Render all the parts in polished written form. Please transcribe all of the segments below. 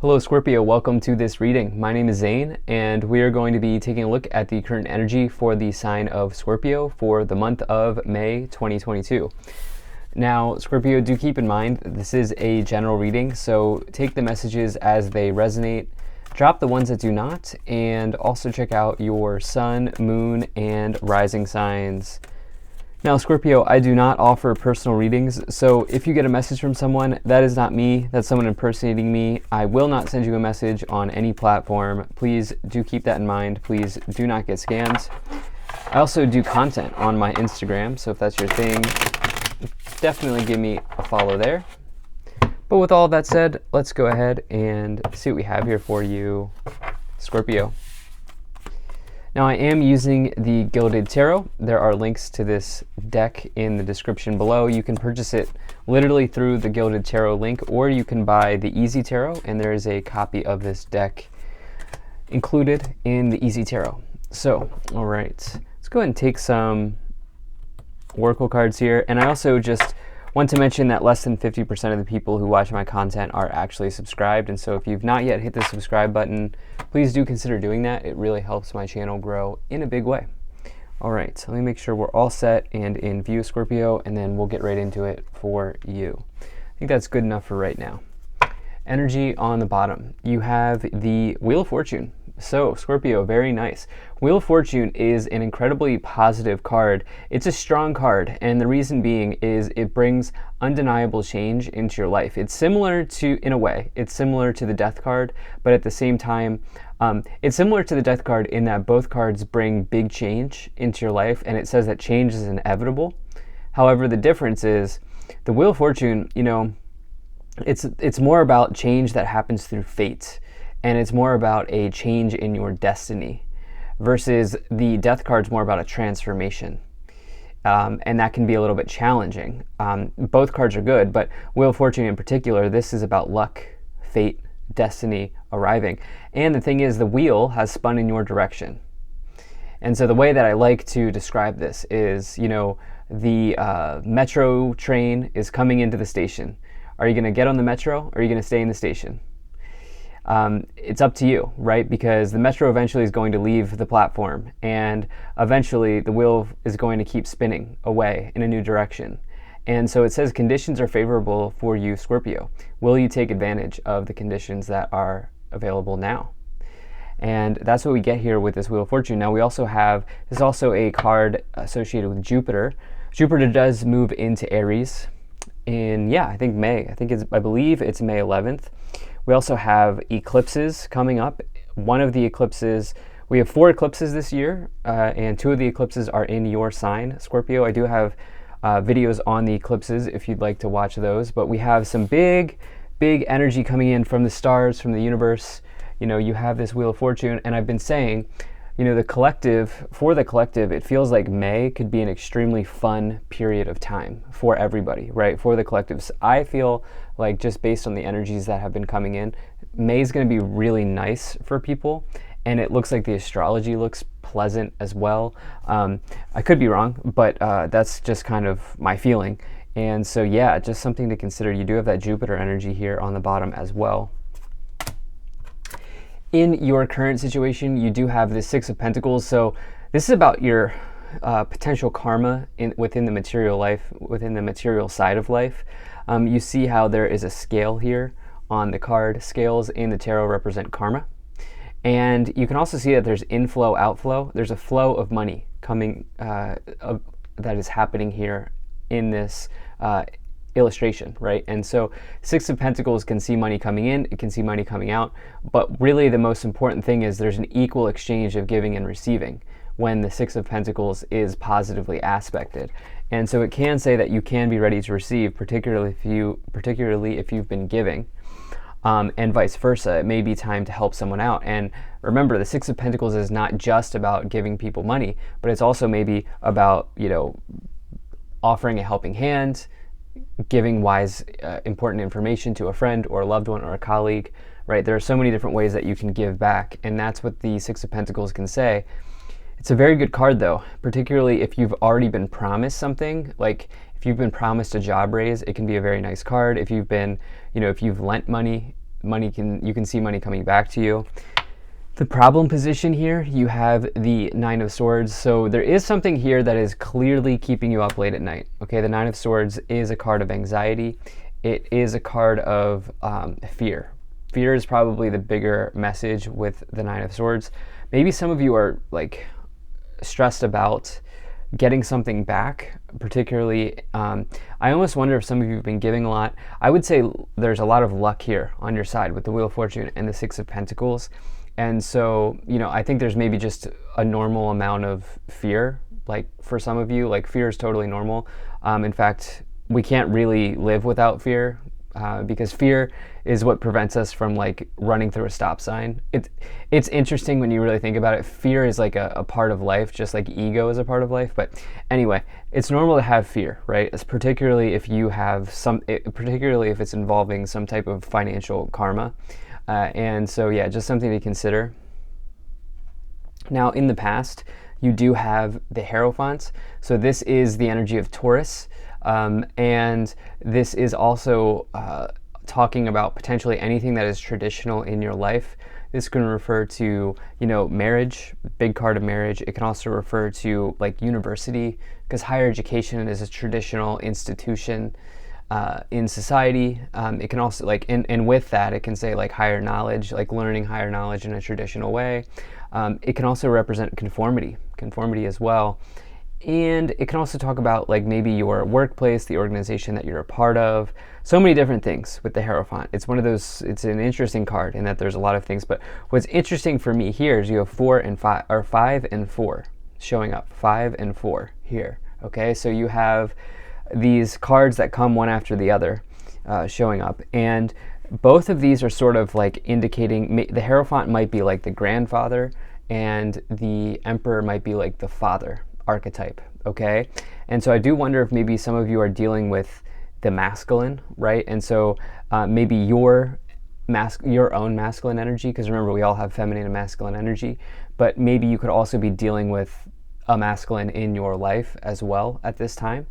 Hello Scorpio, welcome to this reading. My name is Zane and we are going to be taking a look at the current energy for the sign of Scorpio for the month of May 2022. Now Scorpio, do keep in mind this is a general reading, so take the messages as they resonate, drop the ones that do not, and also check out your sun, moon, and rising signs. Now Scorpio, I do not offer personal readings, so if you get a message from someone, that is not me, that's someone impersonating me. I will not send you a message on any platform. Please do keep that in mind. Please do not get scammed. I also do content on my Instagram, so if that's your thing, definitely give me a follow there. But with all that said, let's go ahead and see what we have here for you, Scorpio. Now I am using the Gilded Tarot. There are links to this deck in the description below. You can purchase it literally through the Gilded Tarot link, or you can buy the Easy Tarot, and there is a copy of this deck included in the Easy Tarot. So, all right, let's go ahead and take some oracle cards here. And I also just want to mention that less than 50% of the people who watch my content are actually subscribed, and so if you've not yet hit the subscribe button, please do consider doing that. It really helps my channel grow in a big way. All right, so let me make sure we're all set and in view, Scorpio, and then we'll get right into it for you. I think that's good enough for right now. Energy on the bottom, you have the Wheel of Fortune. So Scorpio, very nice. Wheel of Fortune is an incredibly positive card. It's a strong card, and the reason being is it brings undeniable change into your life. It's similar to, in a way, it's similar to the Death card, but at the same time, it's similar to the Death card in that both cards bring big change into your life, and it says that change is inevitable. However, the difference is the Wheel of Fortune, you know, it's more about change that happens through fate. And it's more about a change in your destiny, versus the Death card's more about a transformation. And that can be a little bit challenging. Both cards are good, but Wheel of Fortune in particular, this is about luck, fate, destiny arriving. And the thing is, the wheel has spun in your direction. And so the way that I like to describe this is, you know, the metro train is coming into the station. Are you going to get on the metro, or are you going to stay in the station? It's up to you, right? Because the metro eventually is going to leave the platform, and eventually the wheel is going to keep spinning away in a new direction. And so it says conditions are favorable for you, Scorpio. Will you take advantage of the conditions that are available now? And that's what we get here with this Wheel of Fortune. Now we also have, there's also a card associated with Jupiter. Jupiter does move into Aries in, I think May. I believe it's May 11th. We also have eclipses coming up. One of the eclipses, we have 4 eclipses this year, and 2 of the eclipses are in your sign, Scorpio. I do have videos on the eclipses if you'd like to watch those, but we have some big energy coming in from the stars, from the universe. You know, you have this Wheel of Fortune, and I've been saying, you know, for the collective, it feels like May could be an extremely fun period of time for everybody, right? For the collectives. I feel like, just based on the energies that have been coming in, May is going to be really nice for people. And it looks like the astrology looks pleasant as well. I could be wrong, but that's just kind of my feeling. And so, just something to consider. You do have that Jupiter energy here on the bottom as well. In your current situation, you do have the 6 of Pentacles. So this is about your potential karma within the material life, within the material side of life. You see how there is a scale here on the card. Scales in the tarot represent karma. And you can also see that there's inflow, outflow. There's a flow of money coming that is happening here in this illustration, right? And so 6 of Pentacles can see money coming in, it can see money coming out, but really the most important thing is there's an equal exchange of giving and receiving when the 6 of Pentacles is positively aspected. And so it can say that you can be ready to receive, particularly if you've been giving, and vice versa. It may be time to help someone out. And remember, the 6 of Pentacles is not just about giving people money, but it's also maybe about, you know, offering a helping hand, giving wise, important information to a friend or a loved one or a colleague, right? There are so many different ways that you can give back, and that's what the 6 of Pentacles can say. It's a very good card though, particularly if you've already been promised something. Like if you've been promised a job raise, it can be a very nice card. If you've been, if you've lent money you can see money coming back to you. The problem position here, you have the Nine of Swords. So there is something here that is clearly keeping you up late at night. Okay, the Nine of Swords is a card of anxiety. It is a card of fear. Fear is probably the bigger message with the Nine of Swords. Maybe some of you are like stressed about getting something back, particularly. I almost wonder if some of you have been giving a lot. I would say there's a lot of luck here on your side with the Wheel of Fortune and the Six of Pentacles. And so, I think there's maybe just a normal amount of fear. Like for some of you, like fear is totally normal. In fact, we can't really live without fear because fear is what prevents us from like running through a stop sign. It's interesting when you really think about it. Fear is like a part of life, just like ego is a part of life. But anyway, it's normal to have fear, right? It's particularly if you have particularly if it's involving some type of financial karma. And so, yeah, just something to consider. Now, in the past, you do have the Hierophant. So this is the energy of Taurus. And this is also talking about potentially anything that is traditional in your life. This can refer to, marriage, big card of marriage. It can also refer to like university, because higher education is a traditional institution in society. It can also and with that, it can say like higher knowledge, like learning higher knowledge in a traditional way. It can also represent conformity as well. And it can also talk about like maybe your workplace, the organization that you're a part of. So many different things with the Hierophant. It's one of those, it's an interesting card in that there's a lot of things, but what's interesting for me here is you have 4 and 5, or 5 and 4 showing up, 5 and 4 here. Okay, so you have these cards that come one after the other showing up, and both of these are sort of like indicating the Hierophant might be like the grandfather and the Emperor might be like the father archetype. Okay, and so I do wonder if maybe some of you are dealing with the masculine, right? And so maybe your own masculine energy, because remember we all have feminine and masculine energy, but maybe you could also be dealing with a masculine in your life as well at this time.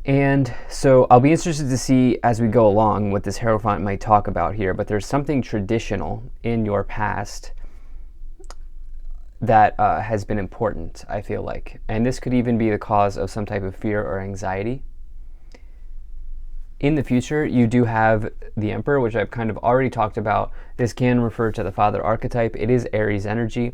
And so I'll be interested to see as we go along what this Hierophant might talk about here, but there's something traditional in your past that has been important, I feel like. And this could even be the cause of some type of fear or anxiety. In the future, you do have the Emperor, which I've kind of already talked about. This can refer to the father archetype. It is Aries energy.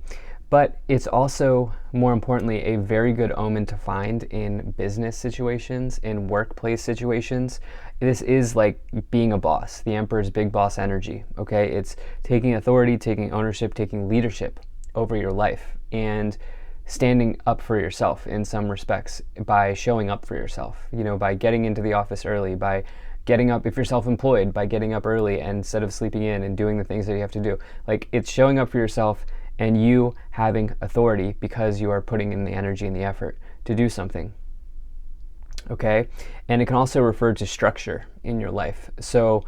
But it's also, more importantly, a very good omen to find in business situations, in workplace situations. This is like being a boss. The Emperor's big boss energy, okay? It's taking authority, taking ownership, taking leadership over your life, and standing up for yourself in some respects by showing up for yourself, by getting into the office early, by getting up, if you're self-employed, by getting up early and instead of sleeping in and doing the things that you have to do. Like, it's showing up for yourself and you having authority because you are putting in the energy and the effort to do something. Okay? And it can also refer to structure in your life. So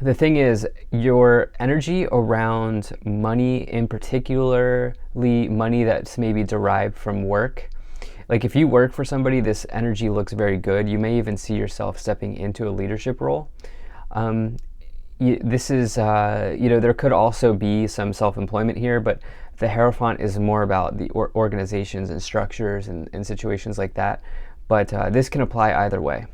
the thing is, your energy around money, in particularly money that's maybe derived from work, like if you work for somebody, this energy looks very good. You may even see yourself stepping into a leadership role. This is, there could also be some self-employment here, but the Hierophant is more about the organizations and structures and situations like that. But this can apply either way.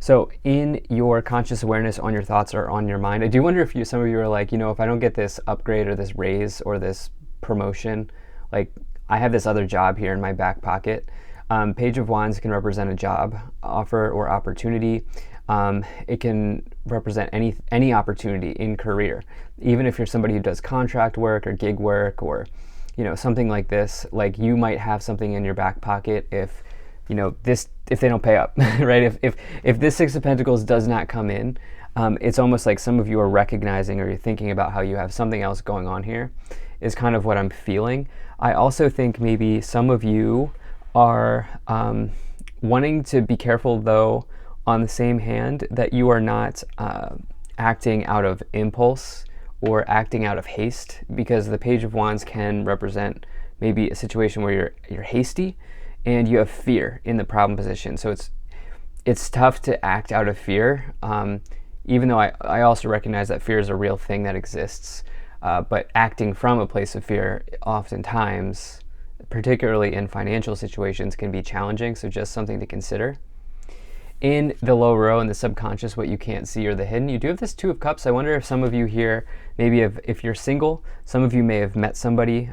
So in your conscious awareness, on your thoughts or on your mind, I do wonder if some of you are like, if I don't get this upgrade or this raise or this promotion, like I have this other job here in my back pocket. Page of Wands can represent a job offer or opportunity. It can represent any opportunity in career, even if you're somebody who does contract work or gig work or something like this. Like you might have something in your back pocket if if they don't pay up, right? If this Six of Pentacles does not come in, it's almost like some of you are recognizing or you're thinking about how you have something else going on here, is kind of what I'm feeling. I also think maybe some of you are wanting to be careful, though, on the same hand, that you are not acting out of impulse or acting out of haste, because the Page of Wands can represent maybe a situation where you're hasty and you have fear in the problem position. So it's tough to act out of fear. even though I also recognize that fear is a real thing that exists, but acting from a place of fear oftentimes, particularly in financial situations, can be challenging, so just something to consider. In the low row in the subconscious, what you can't see or the hidden, you do have this Two of Cups. I wonder if some of you here, maybe if you're single, some of you may have met somebody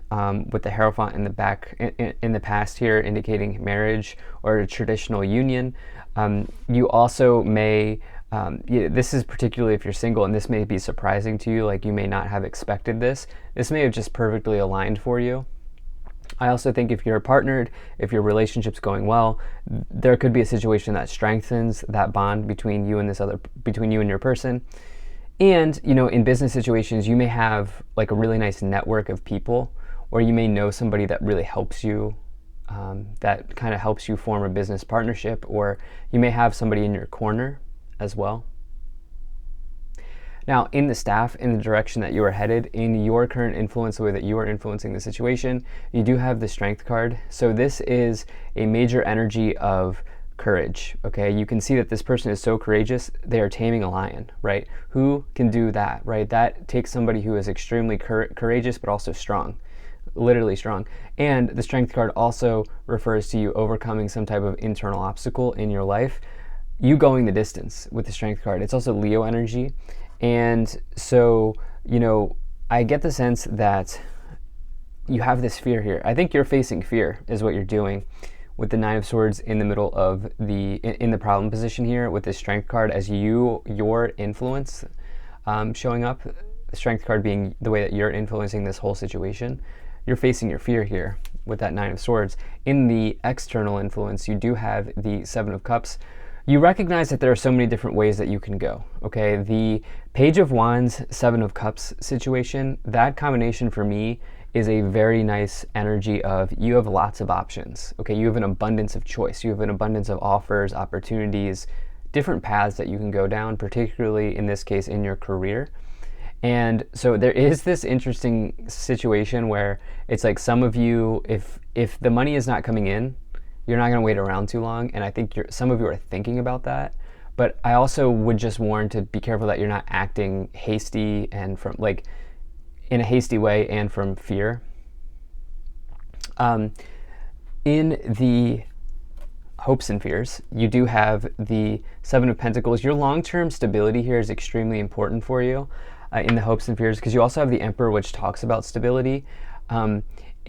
with the Hierophant in the back in the past here, indicating marriage or a traditional union. You also may, this is particularly if you're single, and this may be surprising to you, like you may not have expected this. This may have just perfectly aligned for you. I also think if you're partnered, if your relationship's going well, there could be a situation that strengthens that bond between you and between you and your person. And, in business situations, you may have like a really nice network of people, or you may know somebody that really helps you, that kind of helps you form a business partnership, or you may have somebody in your corner as well. Now, in the staff, in the direction that you are headed, in your current influence, the way that you are influencing the situation, you do have the Strength card. So this is a major energy of courage, okay? You can see that this person is so courageous, they are taming a lion, right? Who can do that, right? That takes somebody who is extremely courageous, but also strong, literally strong. And the Strength card also refers to you overcoming some type of internal obstacle in your life, you going the distance with the Strength card. It's also Leo energy. And so, I get the sense that you have this fear here. I think you're facing fear is what you're doing with the Nine of Swords in the middle of in the problem position here with this Strength card as your influence showing up, the Strength card being the way that you're influencing this whole situation. You're facing your fear here with that Nine of Swords. In the external influence, you do have the Seven of Cups. You recognize that there are so many different ways that you can go, okay? The Page of Wands, Seven of Cups situation, that combination for me is a very nice energy of you have lots of options, okay? You have an abundance of choice. You have an abundance of offers, opportunities, different paths that you can go down, particularly in this case in your career. And so there is this interesting situation where it's like some of you, if the money is not coming in, you're not going to wait around too long, and I think some of you are thinking about that. But I also would just warn to be careful that you're not acting hasty and in a hasty way and from fear. In the hopes and fears, you do have the Seven of Pentacles. Your long-term stability here is extremely important for you in the hopes and fears, because you also have the Emperor, which talks about stability.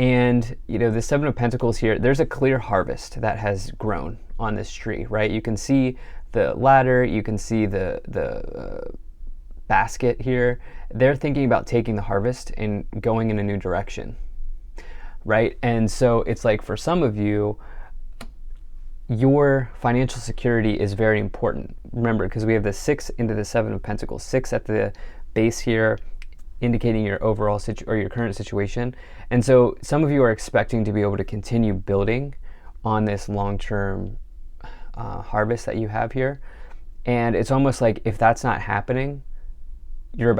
And, the Seven of Pentacles here, there's a clear harvest that has grown on this tree, right? You can see the ladder, you can see the basket here. They're thinking about taking the harvest and going in a new direction, right? And so it's like for some of you, your financial security is very important. Remember, because we have the 6 into the Seven of Pentacles, 6 at the base here, indicating your overall or your current situation. And so some of you are expecting to be able to continue building on this long-term harvest that you have here. And it's almost like if that's not happening, you're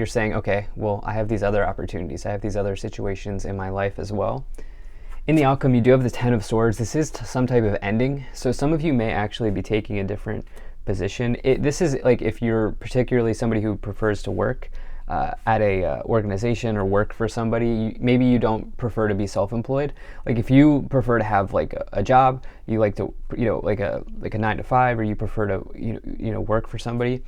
saying, okay, well, I have these other opportunities. I have these other situations in my life as well. In the outcome, you do have the Ten of Swords. This is some type of ending. So some of you may actually be taking a different position. This is like if you're particularly somebody who prefers to work at a organization or work for somebody, maybe you don't prefer to be self-employed. Like if you prefer to have like a job, you like to, like a 9 to 5, or you prefer to, work for somebody.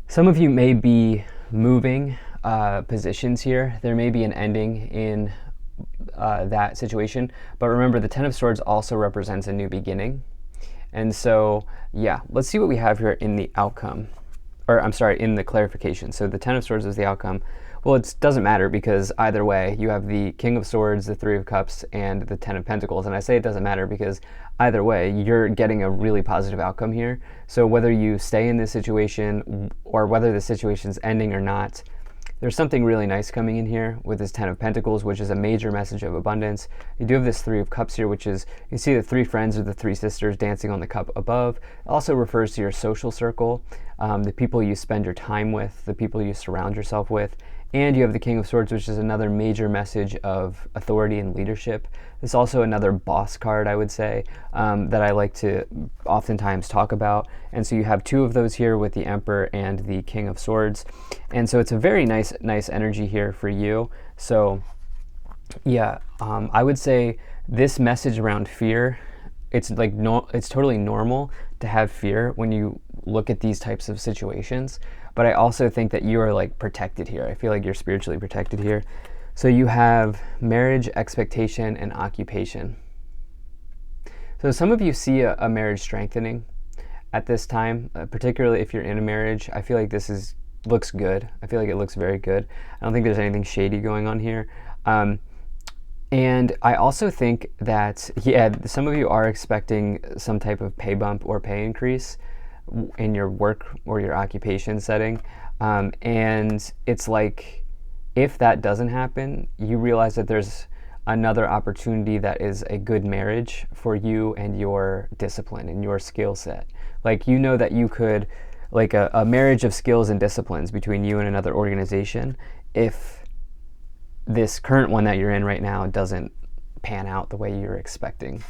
Some of you may be moving positions here. There may be an ending in that situation, but remember the Ten of Swords also represents a new beginning. And so, yeah, let's see what we have here in the outcome. Or I'm sorry, in the clarification. So the Ten of Swords is the outcome. Well, it doesn't matter because either way, you have the King of Swords, the Three of Cups, and the Ten of Pentacles. And I say it doesn't matter because either way, you're getting a really positive outcome here. So whether you stay in this situation or whether the situation's ending or not, there's something really nice coming in here with this Ten of Pentacles, which is a major message of abundance. You do have this Three of Cups here, which is, you see the 3 friends or the 3 sisters dancing on the cup above. It also refers to your social circle, the people you spend your time with, the people you surround yourself with. And you have the King of Swords, which is another major message of authority and leadership. It's also another boss card, I would say, that I like to oftentimes talk about. And so you have two of those here with the Emperor and the King of Swords. And so it's a very nice energy here for you. So yeah, I would say this message around fear, it's like it's totally normal to have fear when you look at these types of situations. But I also think that you are like protected here. I feel like you're spiritually protected here. So you have marriage, expectation, and occupation. So some of you see a marriage strengthening at this time, particularly if you're in a marriage. I feel like this looks good. I feel like it looks very good. I don't think there's anything shady going on here. And I also think that, yeah, some of you are expecting some type of pay bump or pay increase in your work or your occupation setting. And it's like, if that doesn't happen, you realize that there's another opportunity that is a good marriage for you and your discipline and your skill set. Like, you know that you could, like a marriage of skills and disciplines between you and another organization, if this current one that you're in right now doesn't pan out the way you're expecting.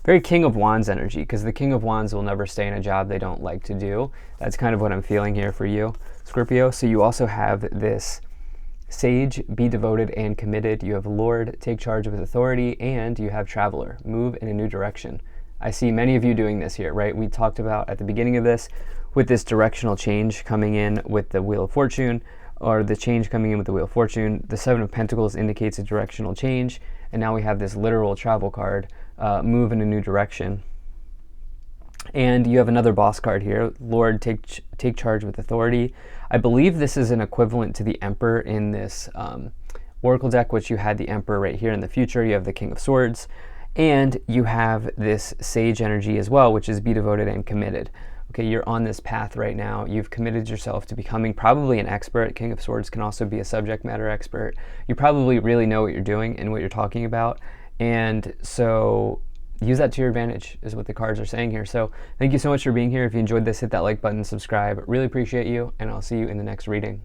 Very King of Wands energy, because the King of Wands will never stay in a job they don't like to do. That's kind of what I'm feeling here for you, Scorpio. So you also have this Sage, be devoted and committed. You have Lord, take charge with authority, and you have Traveler, move in a new direction. I see many of you doing this here, right? We talked about at the beginning of this with this directional change coming in with the Wheel of Fortune, or the change coming in with the Wheel of Fortune. The Seven of Pentacles indicates a directional change, and now we have this literal travel card, move in a new direction. And you have another boss card here, Lord, take charge with authority. I believe this is an equivalent to the Emperor in this Oracle deck, which you had the Emperor right here in the future. You have the King of Swords, and you have this Sage energy as well, which is be devoted and committed. Okay, you're on this path right now. You've committed yourself to becoming probably an expert. King of Swords can also be a subject matter expert. You probably really know what you're doing and what you're talking about. And so use that to your advantage is what the cards are saying here. So thank you so much for being here. If you enjoyed this, hit that like button, subscribe. Really appreciate you, and I'll see you in the next reading.